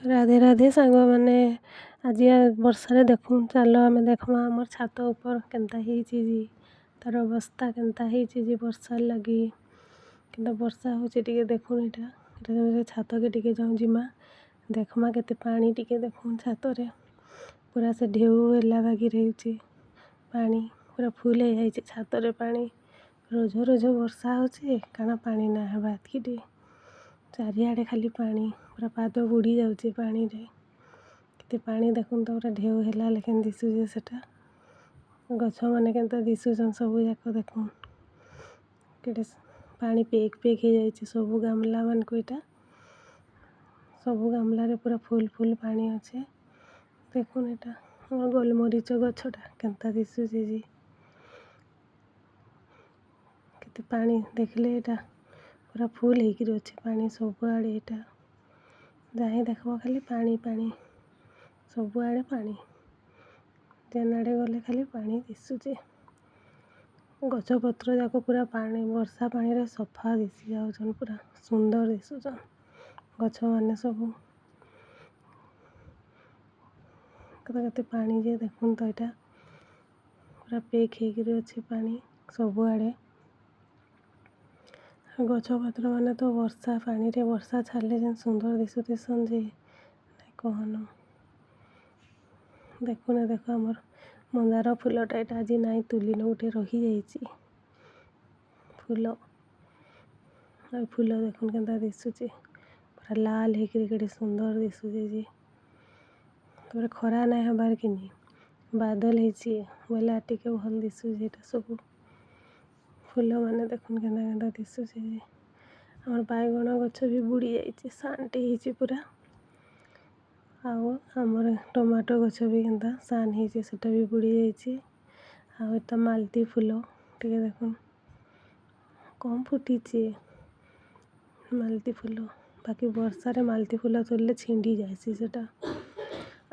राधे राधे सांग मैंने आज वर्षा देखूँ चल आम देखमा आम छात ऊपर केन्ता जी तार अवस्था केन्ता जी वर्षा लगी कि वर्षा हूँ देखूँ यहाँ छात के टे जाऊँ जिमा देखमा केते पानी टिके देखूँ छात पूरा से ढेउ है बागी रही पानी पूरा फुल हो जाए छात पानी रोज रोज वर्षा होचे काना पानी ना बात कि चारिआडे खाली पानी पूरा पाद बुड़ी जाऊे पानी रे केते पानी देखूँ तो पूरा ढेउ है लेकिन दिशुचे सेटा गछ मैंने केन्ता दिशुचन सबू जाक देखूँ केटे पानी पेक पेक हो जाए सबू गामला मान को इटा सबू गामला पूरा फुल फुल पानी अच्छे देखून एटा मोर गोलमरीच गछटा केन्ता दिशुचे जी केते पानी देखले एटा पूरा फुल होकर अच्छे पानी सबुआड़े एटा जहाँ देखो खाली पानी पानी सबुआड़े पानी जेनाड़े गले खाली पानी दिशुचे गछ पत्र जाक पूरा पानी वर्षा पानी रे सफा दिशि जाऊन पूरा सुंदर दिशुचन गछ मैंने सबू केते पानी जे देखूँ तो यहाँ पूरा पेक होकर अच्छे पानी सबुआड़े गछ पत्र मैंने तो वर्षा पानी रे वर्षा छाड़ले जेन सुंदर दिशुतेसन जे नहीं कहन देखुना देख आमर मंदार फुलटा यहाँ आज नाई तुलिन गोटे रही जाइए फूल फूल देखुन केन्ता दिशुचे पूरा लाल होकर केटे सुंदर दिशुचे जी तब खरा ना हबार कि बादल होती बोले टिके भल दिशुचे सब फूल मैंने देखुन केन्ता केन्ता दिशुचे जी आमर बैगण गछ भी बुड़ी जाइए सानटे होती पूरा आमर टमाटो गछ भी केन्ता सान होती सेटा भी बुड़ी जाइए आउ मालती फूल टिके देखुन कम फुटी मालती फूल बाकी वर्षा रे मालती फूल तोड़ले छिंडी जाएसी सेटा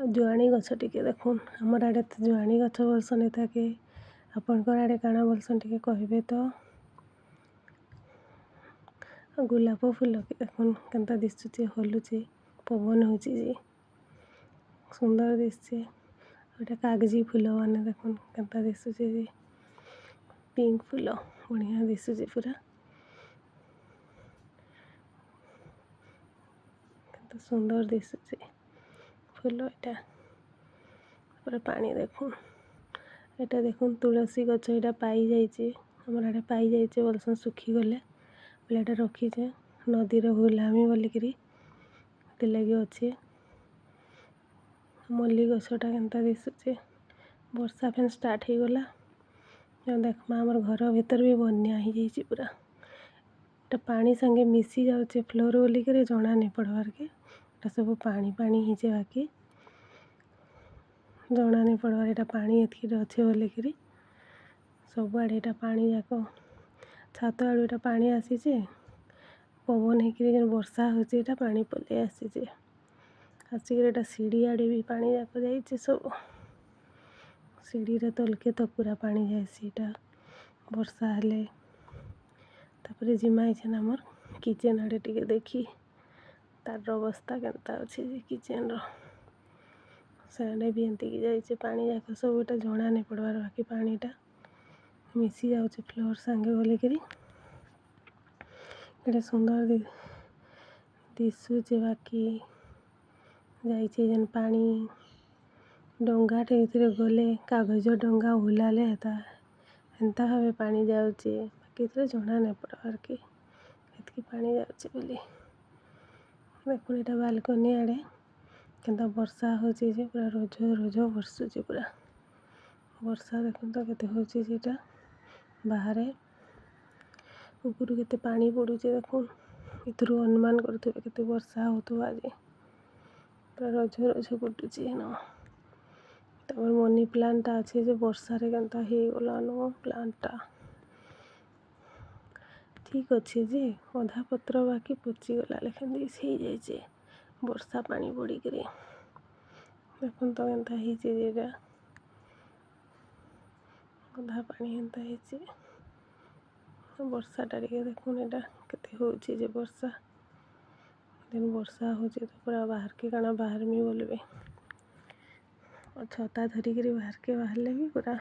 जुआणी गछ टिके देखुन आमर आड़े तो जुआणी गछ बोलसन एता के आपनकर आड़े काଣା बोलसन टिके कहबे तो गुलाप फूल के देखुन केन्ता दिशुचे हलुचे पवन होची जी सुंदर दिशचे गोटे कागजी फूल मैंने देखुन केन्ता दिशुचे जी पिंक फूल बढ़िया दिशुचे पूरा केन्ता सुंदर दिशुचे फूल यहाँ पूरा पानी देखुन एटा देखुन तुलसी गछ यहाँ पाई जाइए आमर आड़े पाई जाइए बोलसन सुखी गले बोले एटा रखीचे नदी रे भुलामी बोलिकी लगे अच्छे मल्ली गछटा केन्ता दिशुचे वर्षा फेन स्टार्ट हो गला देखमा आमर घर भीतर भी बन्या हो जाइए पूरा एटा पानी संगे मिसी जाऊे फ्लोर बोलिकी जना नहीं पड़वार के एटा सब पानी पानी ही बाकी जना नहीं पड़वार एटा पानी एतकी अच्छे बोलिकी सबुआड़े एटा पानी जाक छात आड़ू एटा पानी आसीचे पवन होकर जेन वर्षा होची एटा पानी पले आसीचे आसिक एटा सीढ़ी आड़े भी पानी जाक जाइए सब सीढ़ी रे तलके तो पूरा पानी जाएसी एटा वर्षा हेले तापर जिमा इछन आमर किचेन आड़े टिके देखी तार अवस्था केन्ता अच्छे जे किचेन रो साड़े भी एंती जाइए पानी जाक सब एटा जना नहीं पड़वार बाकी पानीटा मिसी जाऊे फ्लोर सांगे बोलिकी एटे सुंदर दिशुचे बाकी जाइए जेन पानी डंगाटे ये गले कागज डंगा भुलाले हेता एंता भावे पानी जाऊे बाकी जना नहीं पड़वार कि एतकी पानी जाऊे बोली देखुन एटा बालकनी आड़े केन्ता वर्षा होची जे पूरा रोज रोज बरसुचे पूरा वर्षा देखुन तो केते होची जेटा बाहर ऊपर केते पानी पड़ुचे देखुन इथुरु अनुमान करथुबे केते वर्षा होथुबा आज पूरा रोज रोज पड़ुचे न तमर मनी प्लांट अच्छे जे वर्षा रे केन्ता हो गला न प्लांटटा ठीक अच्छे जे अधा पत्र बाकी पची गला लेकिन दिस हो जाइए वर्षा पानी पड़िक देखुन तो केन्ता हो अधा पानी एंता वर्षाटा टिके देखुन एटा केते होची जे वर्षा दिन वर्षा होचे तो पूरा बाहर के काना बाहर में बोलबे और छता धरिकी बाहर के बाहरले भी पूरा